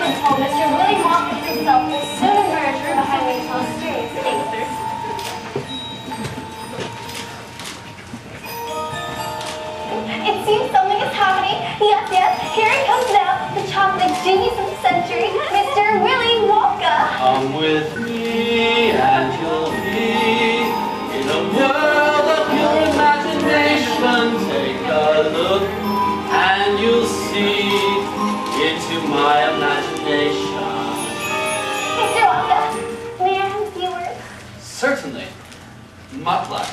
been told Mr. Willy Wonka himself will soon emerge from behind the closed gates. It seems something is happening. Yes, yes, here he comes now. The chocolate genius of the century, Mr. Willy Wonka. Come with me and you'll be in a world of your imagination. Take a look and you'll see into my imagination. Mr. Wonka, may I have a few words? Certainly. Muckluck,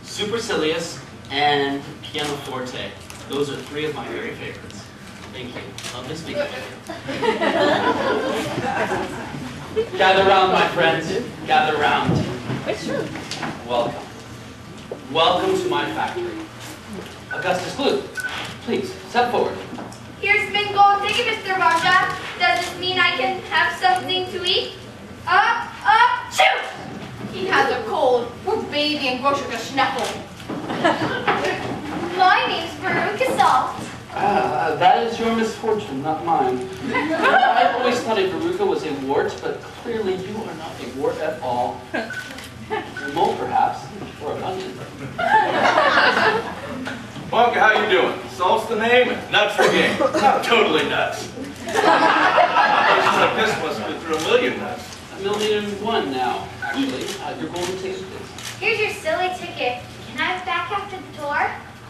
supercilious, and pianoforte. Those are three of my very favorites. Thank you. Lovely speaking with you. Gather round, my friends. Gather round. Welcome. Welcome to my factory. Augustus Gloop, please, step forward. Here's been gold ticket, Mr. Wonka. Does this mean I can have something to eat? Shoot! He has a cold. We're bathing Groschka Schneppel. My name's Veruca Salt. That is your misfortune, not mine. I always thought a verruca was a wart, but clearly you are not a wart at all. A mole, perhaps, or a onion. Wonka, how you doing? Salt's the name, and nuts for game. Totally nuts. Places like this must have been through a million nuts. 1,000,001 now, actually. Your golden ticket, please. Here's your silly ticket. Can I have back after the door?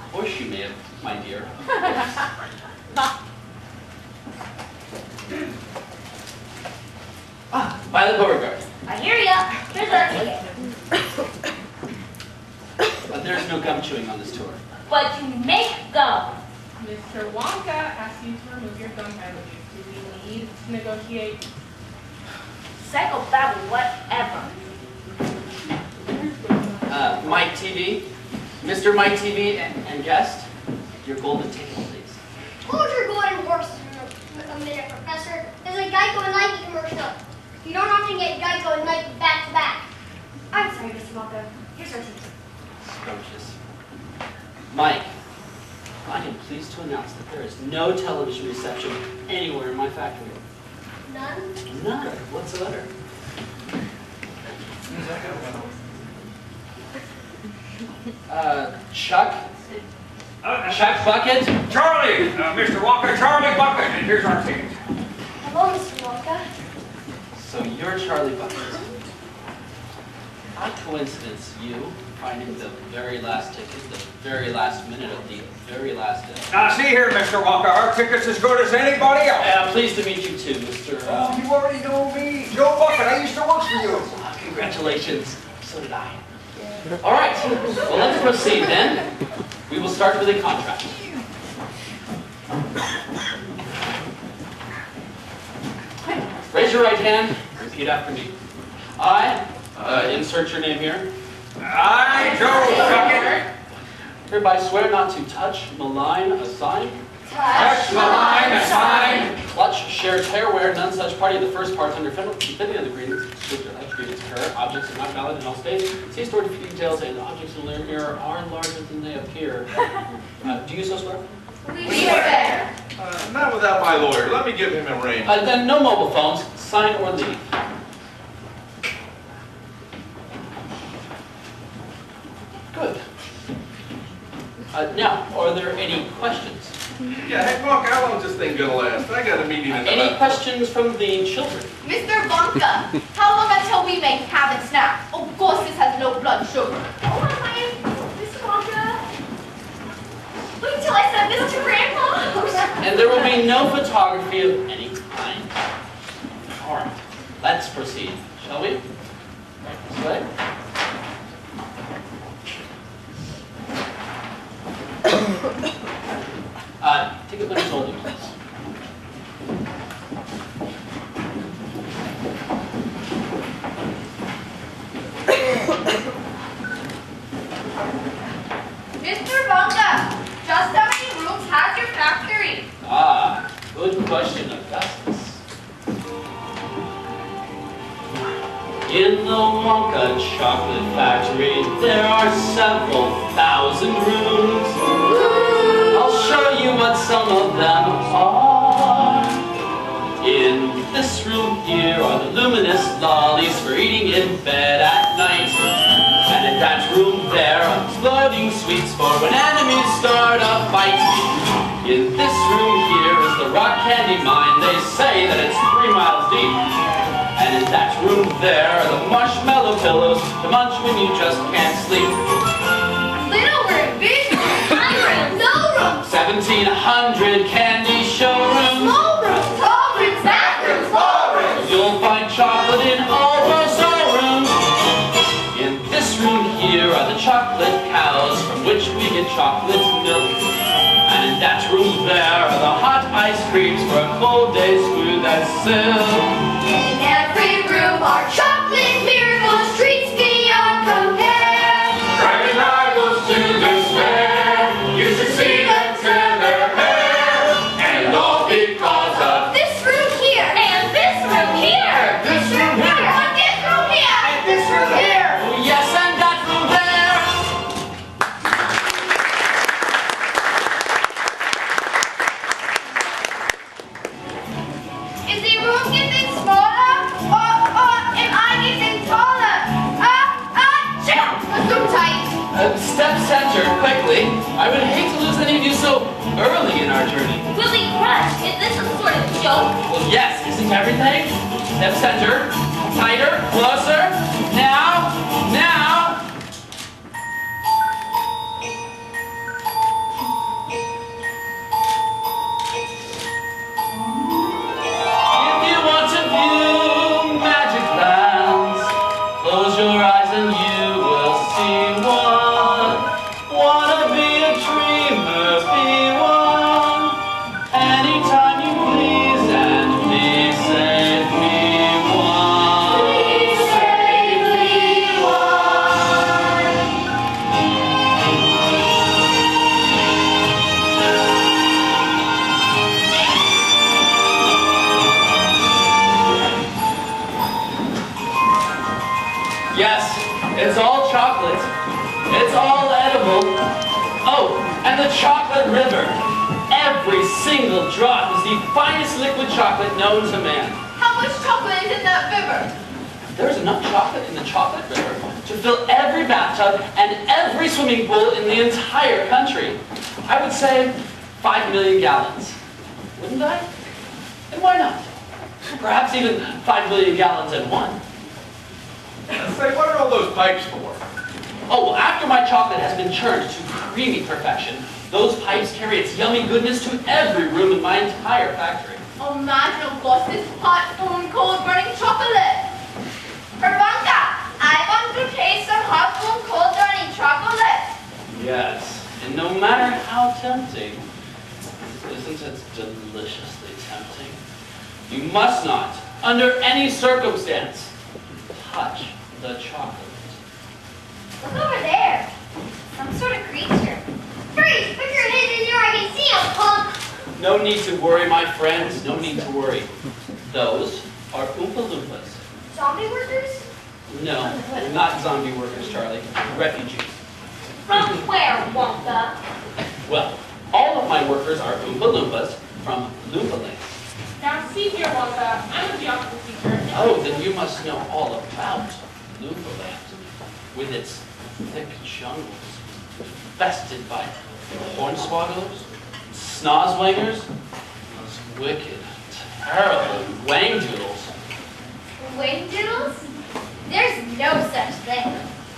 Of course you may have, my dear. Violet Beauregard. I hear ya. Here's our ticket. There's no gum chewing on this tour. But you make go. Mr. Wonka asked you to remove your gum handles. Do we need to negotiate? Psychobabble, whatever. Mike TV. Mr. Mike TV and guest, your golden ticket, please. Hold your golden horse a minute, Professor. There's a Geico and Nike commercial. You don't often get Geico and Nike back to back. I'm sorry, Mr. Wonka. Here's our ticket. Scrumptious. Mike, I am pleased to announce that there is no television reception anywhere in my factory. None? None whatsoever. Chuck? Chuck Bucket? Charlie! Mr. Wonka, Charlie Bucket, and here's our ticket. Hello, Mr. Wonka. So you're Charlie Bucket. Odd coincidence, you finding the very last ticket, the very last minute of the very last day. Now see here, Mr. Wonka, our ticket's as good as anybody else. Pleased to meet you too, Mr. You already know me. Joe Bucket, I used to work for you. Congratulations. So did I. All right, well, let's proceed then. We will start with a contract. Raise your right hand. Repeat after me. I, insert your name here. I, Joe Bucket, Hereby swear not to touch, malign, assign, touch, malign, assign, clutch, share, tear, wear, none such party of the first part under defending of the agreements, agreements occur, objects are not valid in all states. See stored details and objects in the mirror are larger than they appear. Do you so swear? We swear. Not without my lawyer. Let me give him a ring. Then no mobile phones. Sign or leave. Good. Now, are there any questions? Yeah, hey, Wonka, how long is this thing gonna last? I got a meeting in Any about... questions from the children? Mr. Wonka, how long until we make have and snap? Of course, this has no blood sugar. Oh, hi, Mr. Wonka. Wait till I send this to Grandma. And there will be no photography of any kind. All right, let's proceed, shall we? Right this way. Take a look at holding, please. Mr. Wonka, just how many rooms has your factory? Good question, Augustus. In the Wonka Chocolate Factory, there are several thousand rooms. I'll show you what some of them are. In this room here are the luminous lollies for eating in bed at night. And in that room there are exploding sweets for when enemies start a fight. In this room here is the rock candy mine. They say that it's 3 miles deep. And in that room there are the marshmallow pillows to munch when you just can't sleep. Little room, big room, high room, no room, 1,700 candy showrooms. small room, tall rooms, bathrooms, ballrooms. You'll find chocolate in all those rooms. In this room here are the chocolate cows from which we get chocolate milk. And in that room there are the hot ice creams for a cold day smooth as silk. In every room are chocolate miracles, treats beyond compare. Dragon rivals to despair. You should see them tear their hair. And all because of This room here, and this room here, this room here. and this room here, and this room here. Oh yes, and that room there. Is the room getting smaller, or am I getting taller? Chill! Let's room tight. Step center, quickly. I would hate to lose any of you so early in our journey. Willie, Rush, is this some sort of joke? Well, yes, isn't everything? Step center, tighter, closer. Now, now. If you want to view magic lands, close your eyes and you will see one. Wanna be a dreamer, be one. Anytime you please, and please save me one. Please save me one. Yes, it's all chocolate. It's all edible. Oh, and the chocolate river. Every single drop is the finest liquid chocolate known to man. How much chocolate is in that river? There's enough chocolate in the chocolate river to fill every bathtub and every swimming pool in the entire country. I would say 5 million gallons. Wouldn't I? And why not? Perhaps even 5 million gallons in one. Say, what are all those pipes for? Oh, well, after my chocolate has been churned to creamy perfection, those pipes carry its yummy goodness to every room in my entire factory. Imagine a boss this hot, stone cold, burning chocolate. Urbanka, I want to taste some hot, stone cold, burning chocolate. Yes, and no matter how tempting, isn't it deliciously tempting? You must not, under any circumstance, touch the chocolate. Look over there. Some sort of creature. Hurry, put your head in here. I can see him, punk. No need to worry, my friends, no need to worry. Those are Oompa Loompas. Zombie workers? No, not zombie workers, Charlie. Refugees. From where, Wonka? Well, all of my workers are Oompa Loompas from Loompa Land. Now see here, Wonka, I'm a geography teacher. Oh, then you must know all about Loompa Land, with its thick jungles, infested by hornswogglers, snozzwangers, those wicked, terrible wangdoodles. Wingdoodles? There's no such thing.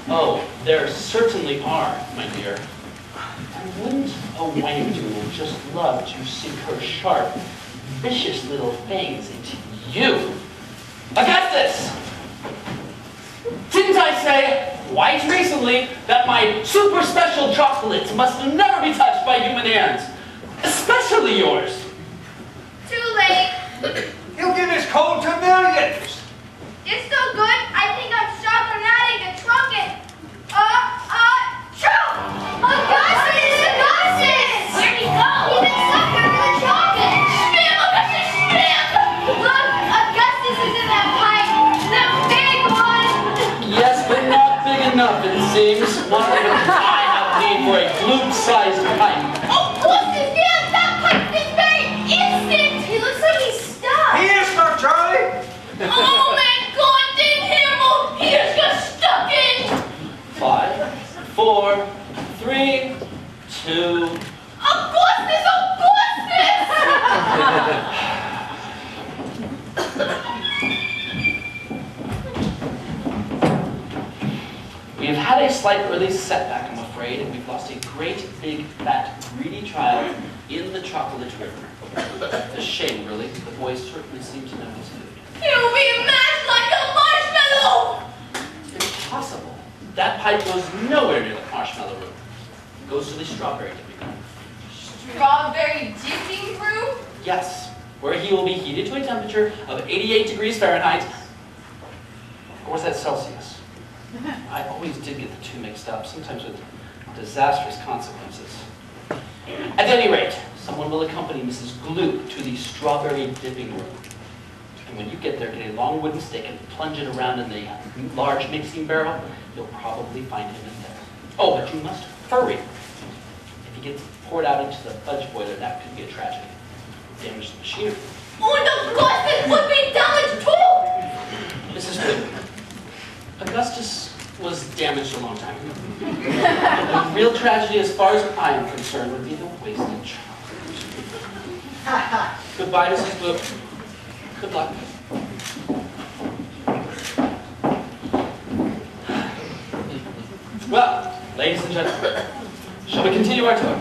Oh, there certainly are, my dear. And wouldn't a wangdoodle just love to sink her sharp, vicious little fangs into you? Augustus! Didn't I say quite recently that my super special chocolates must never be touched by human hands? Especially yours. Too late. You give this cold to millions. It's so good, I think I'm shocked or not and trunk it. Choke! Augustus! Augustus! Where'd he go? He's been sucked under the chocolate. Spam! Augustus, spam! Look, Augustus is in that pipe. The big one. Yes, but not big enough, it seems. One of them I have need for a gloop-sized pipe. Oh, Augustus, yeah, that pipe is very instant. He looks like he's stuck. He is stuck, Charlie. slight early setback, I'm afraid, and we've lost a great, big, fat, greedy child in the chocolate river. It's a shame, really. The boy certainly seems to know his food. He'll be mashed like a marshmallow! Impossible. That pipe goes nowhere near the marshmallow room. It goes to the strawberry dipping room. Strawberry dipping room? Yes, where he will be heated to a temperature of 88 degrees Fahrenheit. Of course, that's Celsius. I always did get the two mixed up, sometimes with disastrous consequences. At any rate, someone will accompany Mrs. Gloop to the strawberry dipping room. And when you get there, get a long wooden stick and plunge it around in the large mixing barrel. You'll probably find him in there. Oh, but you must hurry. If he gets poured out into the fudge boiler, that could be a tragedy. Damage the machinery. Oh, the glasses would be damaged too! Mrs. Gloop, Augustus was damaged a long time ago. The real tragedy, as far as I am concerned, would be the wasted child. Goodbye, Mrs. Gloop. Good luck. Well, ladies and gentlemen, shall we continue our tour?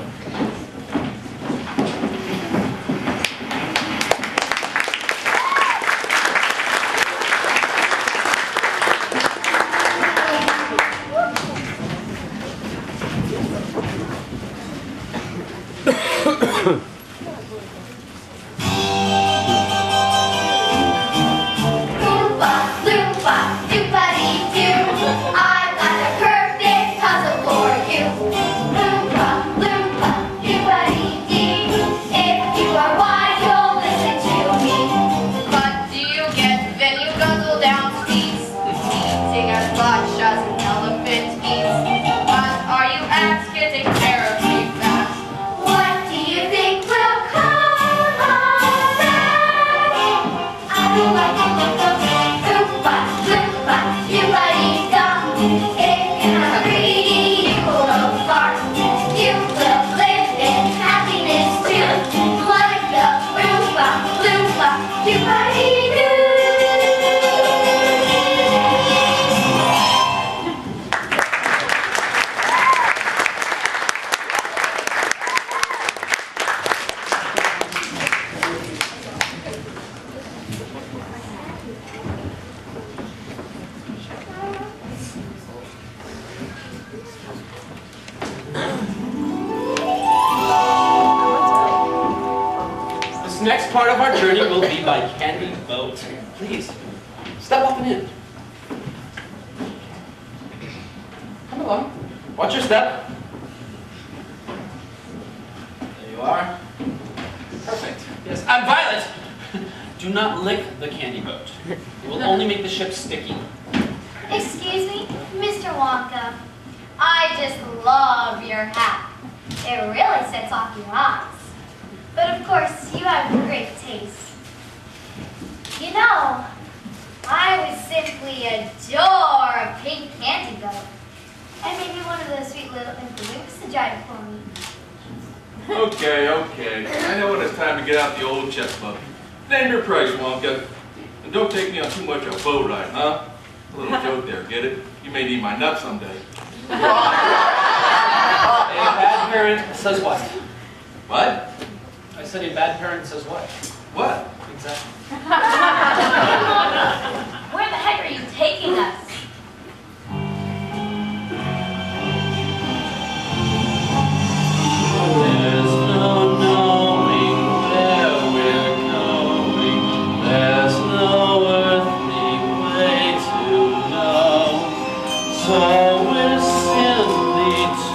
Next part of our journey will be by candy boat. Please, step up and in. Come along. Watch your step. There you are. Perfect. Yes, I'm Violet. Do not lick the candy boat. It will only make the ship sticky. Excuse me, Mr. Wonka. I just love your hat. It really sets off your eyes. But of course, you have great taste. You know, I would simply adore a pink candy boat. And maybe one of those sweet little Oompa to drive for me. Okay. I know when it's time to get out the old checkbook. Name your price, Wonka. And don't take me on too much of a boat ride, huh? A little joke there, get it? You may need my nuts someday. A bad parent says what? What? I said a bad parent says what? What? Exactly. Where the heck are you taking us? There's no knowing where we're going. There's no earthly way to know. So we're simply to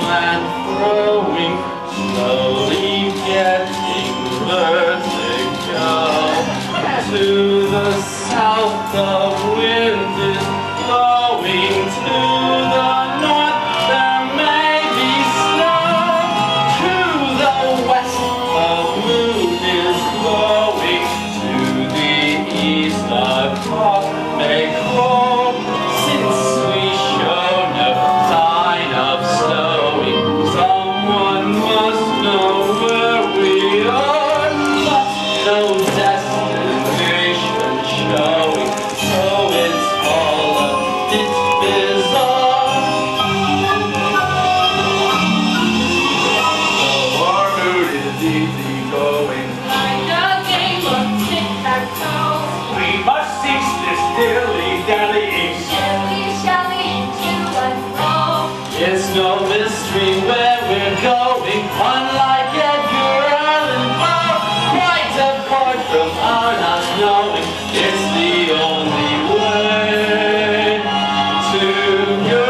and froing, slowly getting vertigo. To the south the wind is blowing, to the north there may be snow, to the west the moon is glowing, to the east a cock may crow. Since we show no sign of stowing, someone must know where we are, but no destination showing, so it's dilly-dallying. Shilly-shally, to and fro. It's no mystery where we're going, unlike Edgar Allan Poe. Quite apart from our not knowing, it's the only way to go.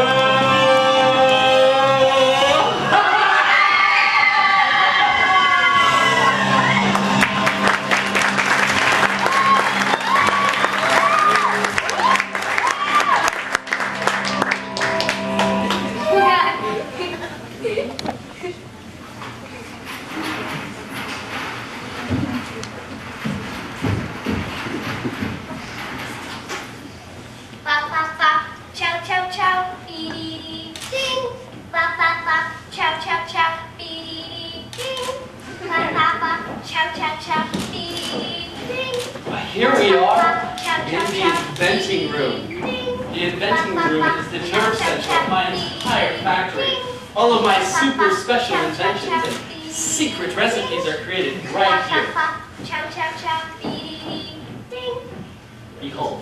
Bop, bop, bop, chow, chow, chow, dee-dee-dee, ding. Bop, bop, bop, chow, chow, chow, dee-dee-dee, ding. Bop, bop, bop, chow, chow, chow, dee-dee-dee, ding. Here we are Chow, in chow, the chow, inventing room. The inventing room is the nerve center of my entire factory. All of my super special inventions and secret recipes are created right here. Chow, chow, chow, dee-dee-dee, ding. Behold,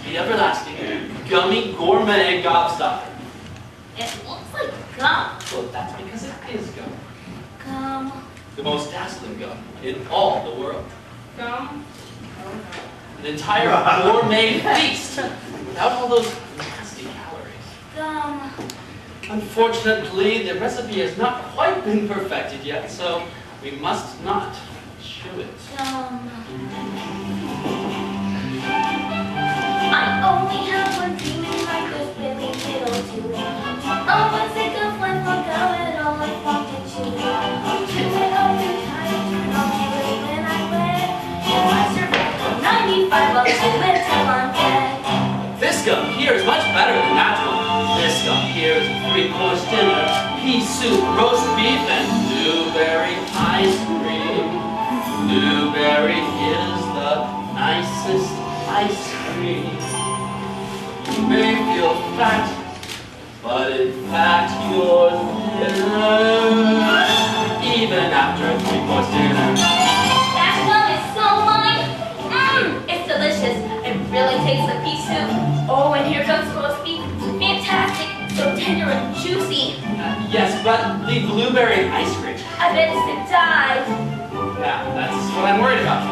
the everlasting gummy gourmet gobstopper. It looks like gum. Well, that's because it is gum. Gum. The most dazzling gum in all the world. Gum. An entire gourmet feast without all those nasty calories. Gum. Unfortunately, the recipe has not quite been perfected yet, so we must not chew it. Gum. I only have one demon like this Billy Kittle too. Oh, I'm sick of one more go at all I want to chew. I'm chewing all the time, I'll chew it when I wet. If I survive till 95, I'll chew it till I'm dead. This gum here is much better than that one. This gum here is a 3-course dinner, pea soup, roast beef, and blueberry ice cream. Blueberry is the nicest ice cream. You may feel fat, but in fact you're thinner. Even after a 3-course dinner. That gum is so mine. It's delicious. It really tastes like pea soup. Oh, and here comes roast beef. Fantastic. So tender and juicy. Yes, but the blueberry ice cream. I bet it's to die. Yeah, that's what I'm worried about.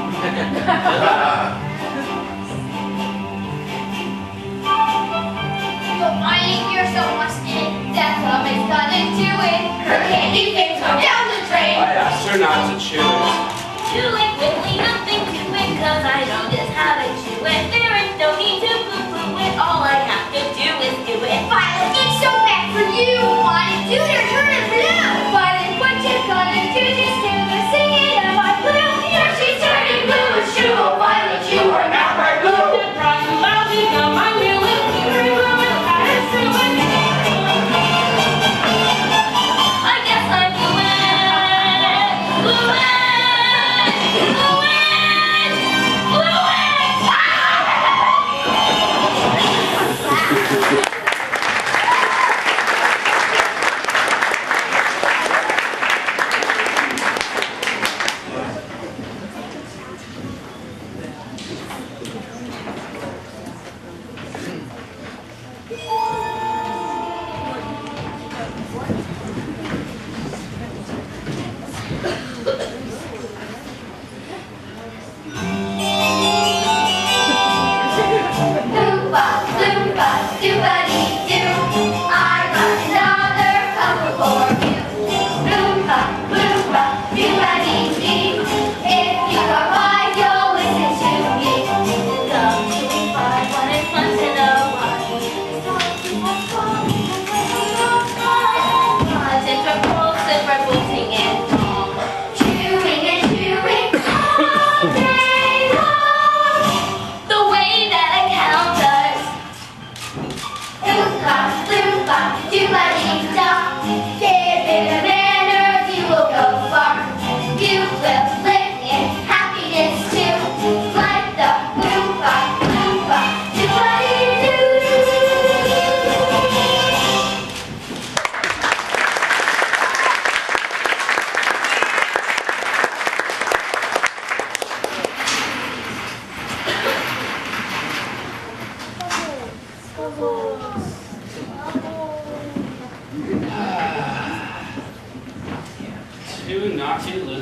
You're finding you're so musty. That gum is gonna do it. Her candy things go down the drain. I asked her not to chew it. Chew it quickly, nothing to it, 'cause I know just how to chew it. There is no need to poo-poo it. All I have to do is do it. Violet, it's so bad for you. Why did you turn it blue? Violet, what you gonna do? Just do the singing of my blue. Here she's turning blue with shoe. Oh, Violet, you are not my blue. That rotten lousy gum, I really keep her blue and I guess I'm blue. Blue.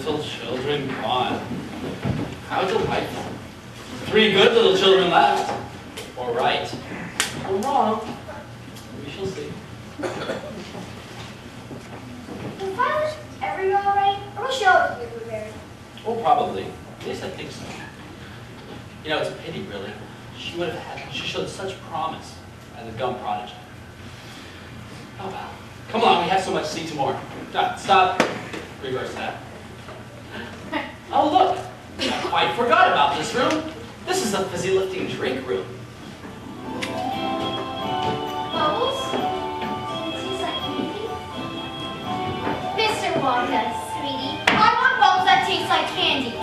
little children gone. How delightful. 3 good little children left. Or right, or wrong. We shall see. Will Violet ever go alright? Or will she always be a blueberry? Oh, probably. At least I think so. You know, it's a pity, really. She showed such promise as a gum prodigy. Oh, well. Come along, we have so much to see tomorrow. Stop. Reverse that. Oh, look. I quite forgot about this room. This is the fizzy lifting drink room. Bubbles? Tastes like candy? Mr. Wonka, sweetie, I want bubbles that taste like candy.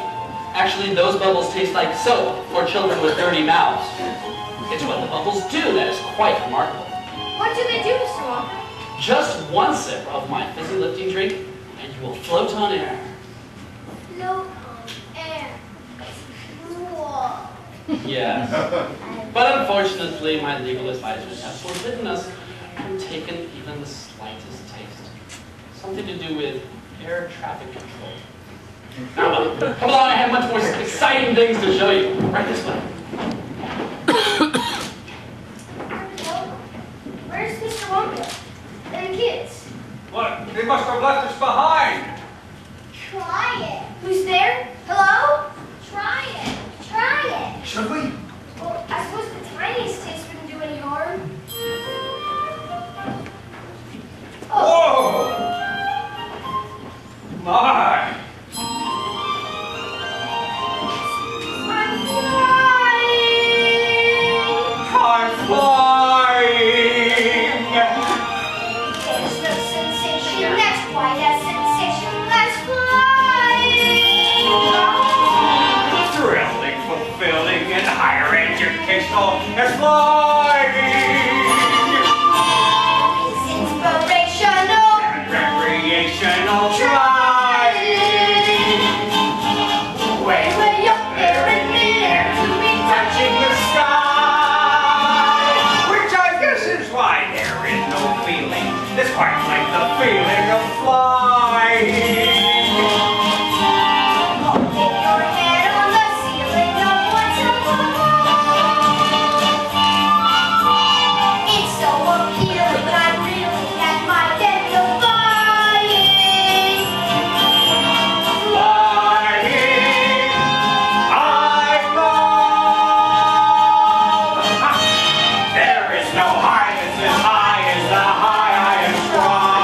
Actually, those bubbles taste like soap for children with dirty mouths. It's what the bubbles do that is quite remarkable. What do they do, Mr. Wonka? Just one sip of my fizzy lifting drink, and you will float on air. Float on air. Whoa. Yes. But unfortunately, my legal advisors have forbidden us from taking even the slightest taste. Something to do with air traffic control. Now, come along, I have much more exciting things to show you. Right this way. Where's Mr. Wonka? And the kids? What? They must have left us behind. Try it. Who's there? Hello? Try it. Try it. Should we? Well, I suppose the tiniest taste wouldn't do any harm. Oh. Whoa! My! I'm flying. I'm flying! There's no sensation that's quite as sensational as flying. Thrilling, fulfilling, and higher educational as flying! It's inspirational And recreational trying! way, way up there in the air to be Touching the sky! Which I guess is why there is no feeling. It's quite like the feeling of flying! holding your head on the ceiling of what's above. It's so appealing, I'm really at my end of flying. Flying, I love. There is no high that's as high as the high I am flying.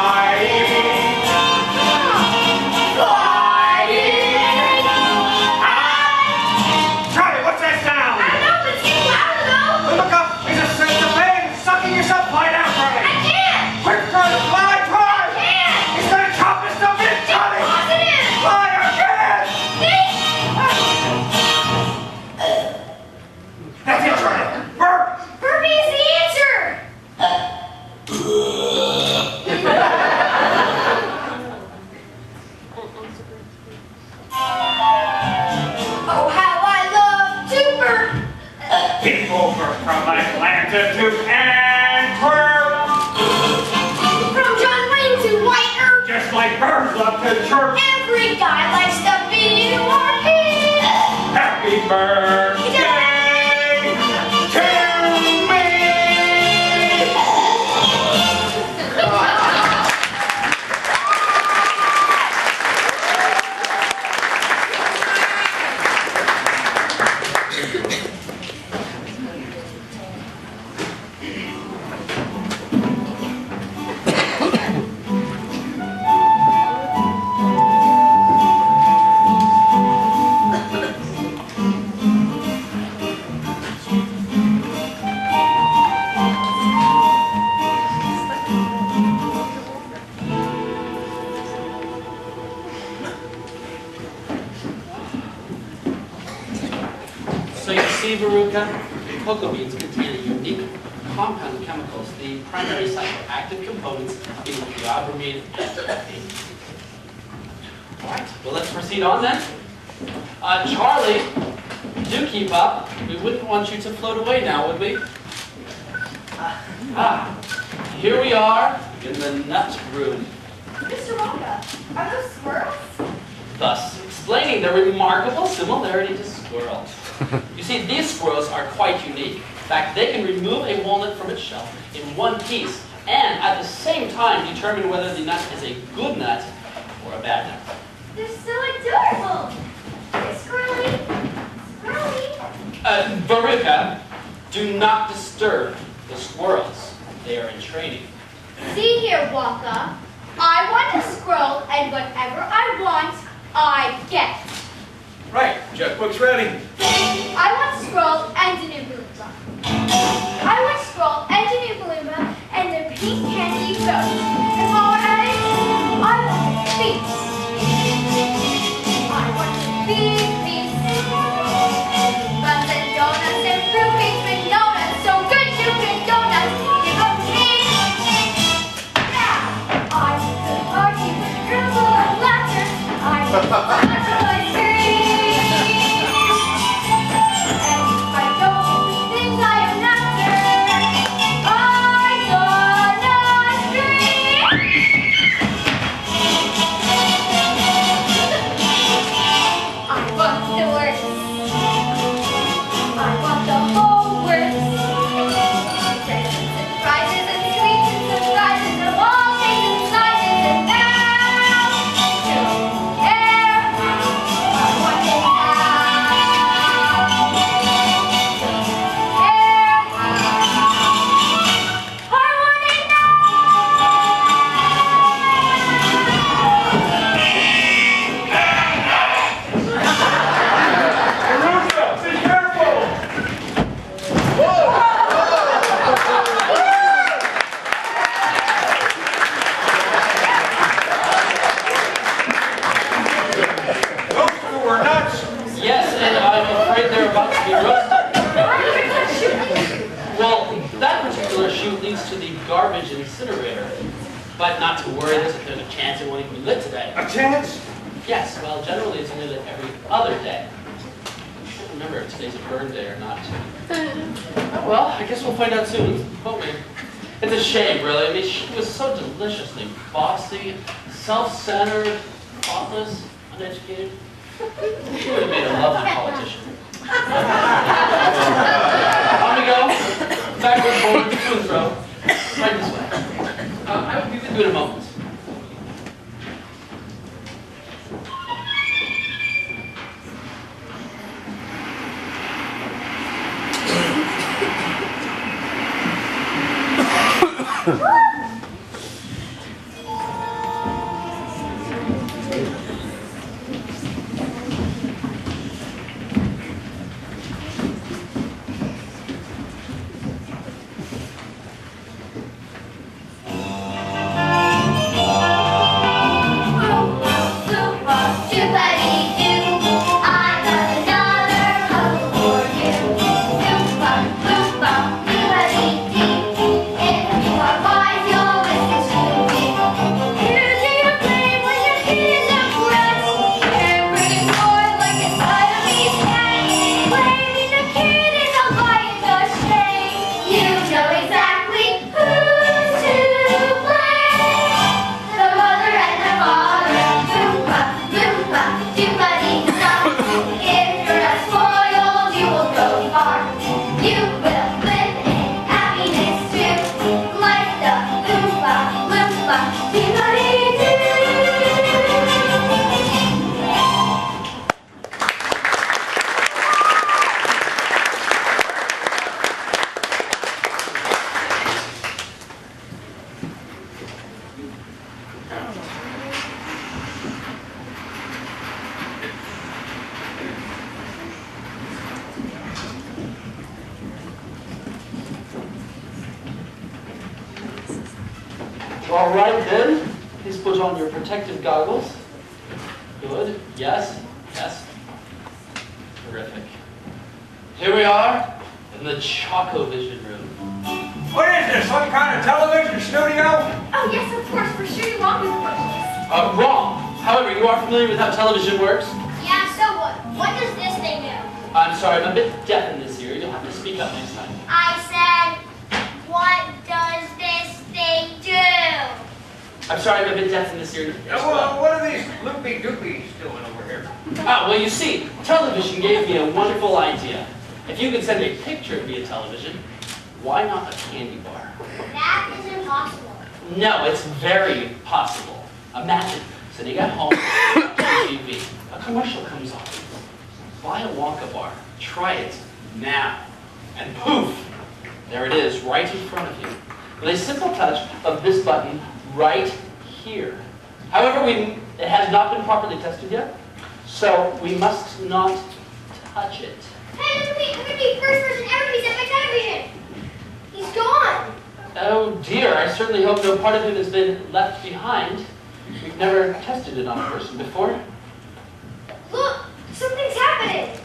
Charlie, what's that sound? I know, but it's getting louder though. Look up! It's a sense of pain sucking yourself. Fly down, Charlie. I can't. Quick, Charlie, fly, try! Can't. It's gonna chop us to bits, Charlie. Positive. Fly again! That's it, Charlie. Burp! Burpee is the answer. Oh, how I love to burp. Keep over from Atlanta to Antwerp. From John Wayne to White Earth. Just like birds love to chirp. Every guy likes to be URP. Happy birthday to me. So you see, Veruca, cocoa beans contain a unique compound of chemicals, the primary psychoactive components being theobromine and caffeine. All right, well, let's proceed on then. Charlie, do keep up. We wouldn't want you to float away now, would we? Here we are in the nut room. Mr. Wonka, are those squirrels? thus explaining their remarkable similarity to squirrels. You see, these squirrels are quite unique. In fact, they can remove a walnut from its shell in one piece and at the same time determine whether the nut is a good nut or a bad nut. They're so adorable. They're squirrely. Squirrely. Veruca, do not disturb the squirrels. They are in training. See here, Wonka. I want a squirrel, and whatever I want, I get. Right, checkbook's ready. I want a squirrel and an Oompa-Loompa. I want a squirrel and an Oompa-Loompa and a pink candy boat. And while we're at it, I want a feast. I want a big feast. Buns and donuts and fruitcakes and donuts. So good you can donuts. Give them to me. Yeah. I want a party with a room full of laughter. I want lots of ice cream. But not to worry, there's a chance it won't even be lit today. A chance? Yes, well, generally it's only lit every other day. I can't remember if today's a burn day or not. Oh, well, I guess we'll find out soon, won't we? It's a shame, really. I mean, she was so deliciously bossy, self-centered, thoughtless, uneducated. She would have made a lovely politician. On we go. Backward, forward, to and fro. Right this way. I will be with you in a moment. All right then, please put on your protective goggles. Good, yes, yes. Terrific. Here we are in the Choco-Vision room. What is this, some kind of television studio? Oh, yes, of course, for sure you want me to Wrong. However, you are familiar with how television works? Yeah, so what? What does this thing do? I'm sorry, I'm a bit deaf in this ear. You'll have to speak up next time. I said, what does this thing do? I'm sorry, I'm a bit deaf in this ear as well. What are these loopy-doopies doing over here? Ah, well, you see, television gave me a wonderful idea. If you can send a picture via television, why not a candy bar? That is impossible. No, it's very possible. Imagine sitting at home watching TV. A commercial comes on. Buy a Wonka bar. Try it now. And poof! There it is, right in front of you. With a simple touch of this button right here. However, it has not been properly tested yet, so we must not touch it. Hey, look at me! I'm gonna be first person ever to be set by television! He's gone! Oh dear, I certainly hope no part of him has been left behind. We've never tested it on a person before. Look! Something's happening!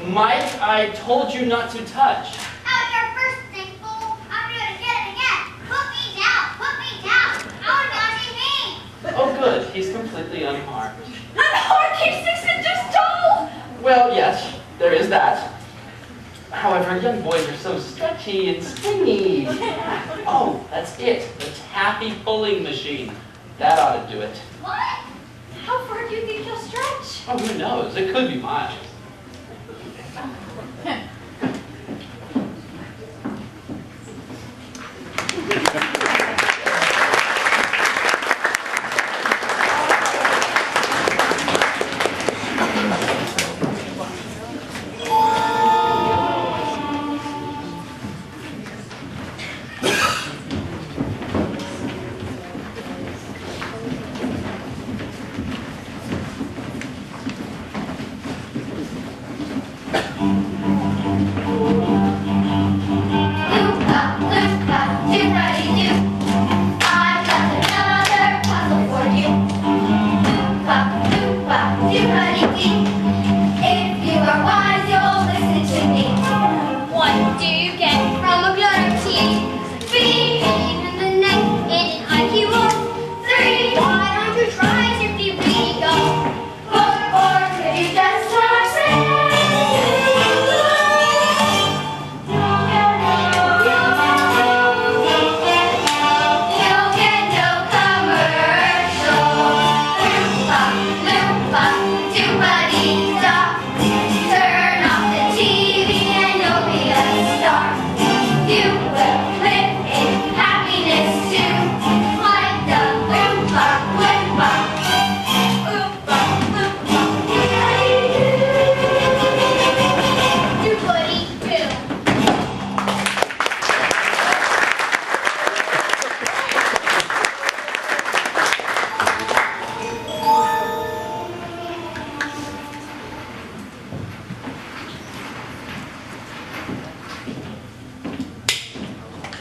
Mike, I told you not to touch. Out your first thing, fool! I'm gonna do it again and again! Put me down! Put me down! I wanna be on TV! Oh good, he's completely unharmed. Unharmed, he's 6 inches tall! Well, yes, there is that. However, young boys are so stretchy and springy. Oh, that's it, the taffy pulling machine. That ought to do it. What? How far do you think he'll stretch? Oh, who knows? It could be miles.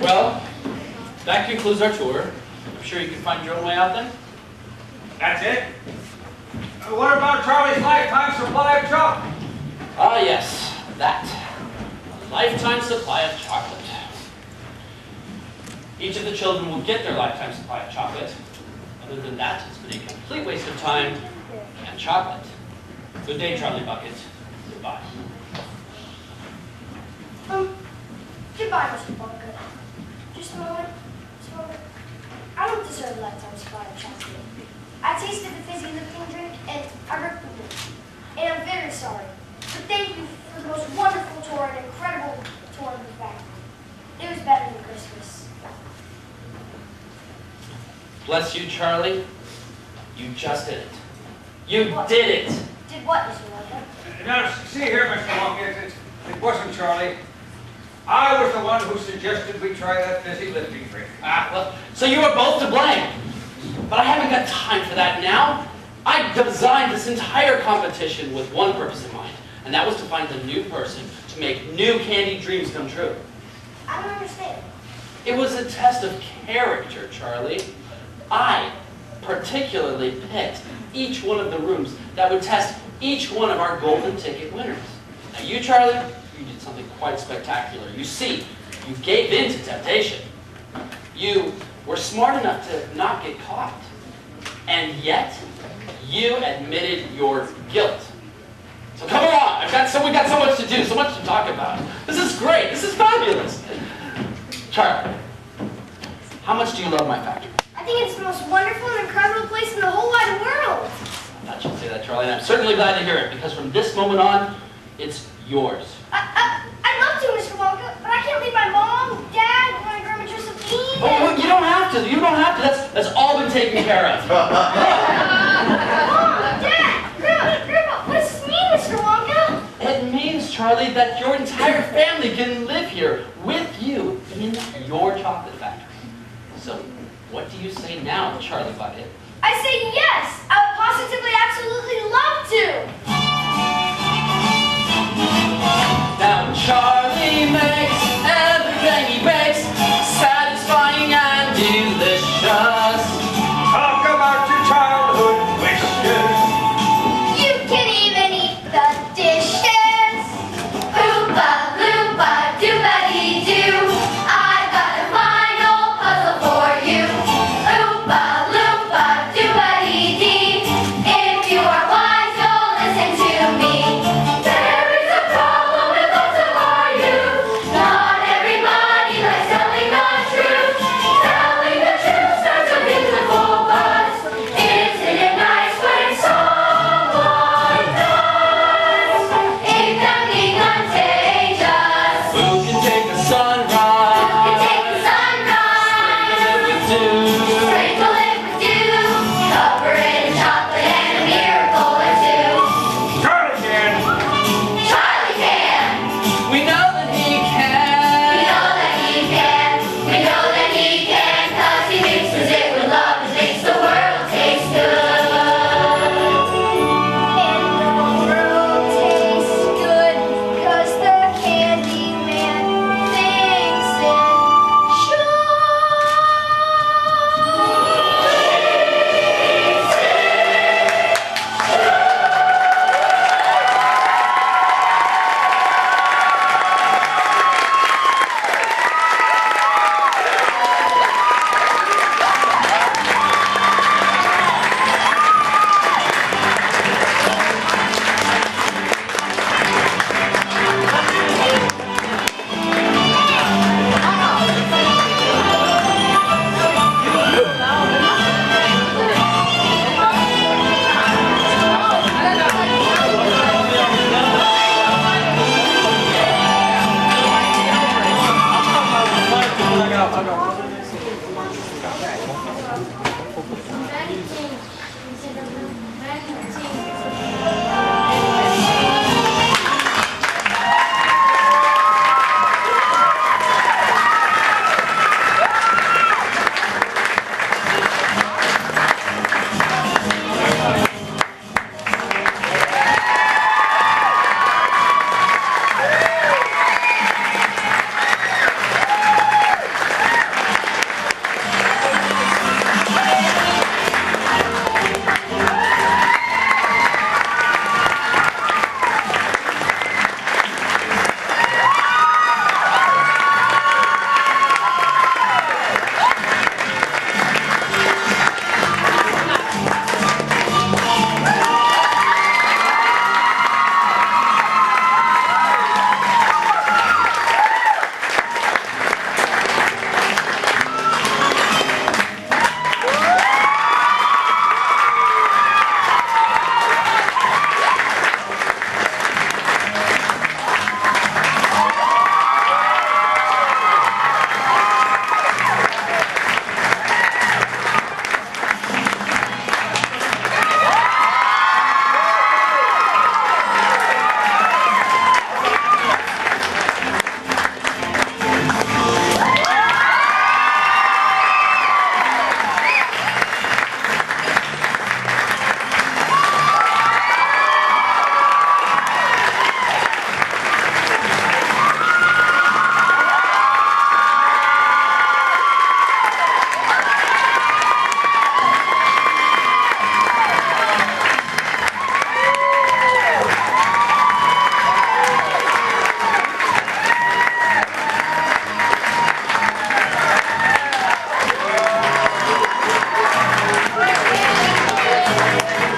Well, that concludes our tour. I'm sure you can find your own way out then. That's it? What about Charlie's lifetime supply of chocolate? Ah, yes, that. A lifetime supply of chocolate. Each of the children will get their lifetime supply of chocolate. Other than that, it's been a complete waste of time and chocolate. Good day, Charlie Bucket. Goodbye. Goodbye, Mr. Bunker. Just a moment. I don't deserve a lifetime supply of chocolate. I tasted the fizzy lifting drink and I ripped the book. And I'm very sorry. But thank you for the most wonderful tour and incredible tour of the factory. It was better than Christmas. Bless you, Charlie. You just did it. You What? did it. Did what, Mr. Wonka? Now, see here, Mr. Wonka, it wasn't Charlie. I was the one who suggested we try that fizzy lifting drink. Ah, well, so you were both to blame. But I haven't got time for that now. I designed this entire competition with one purpose in mind, and that was to find the new person to make new candy dreams come true. I don't understand. It was a test of character, Charlie. I particularly picked each one of the rooms that would test each one of our golden ticket winners. Now you, Charlie, you did something quite spectacular. You see, you gave in to temptation. You were smart enough to not get caught. And yet, you admitted your guilt. So come along, we've got so much to do, so much to talk about. This is great, this is fabulous. Charlie, how much do you love my factory? I think it's the most wonderful and incredible place in the whole wide world. I thought you'd say that, Charlie, and I'm certainly glad to hear it, because from this moment on, it's yours. I'd love to, Mr. Wonka, but I can't leave my mom, Dad, and my Grandma Josephine. Oh, you don't have to, That's all been taken care of. Mom, Dad, Grandma, what does this mean, Mr. Wonka? It means, Charlie, that your entire family can live here with you in your chocolate factory. So, what do you say now, Charlie Bucket? I say yes. I would positively, absolutely love to. Now, Charlie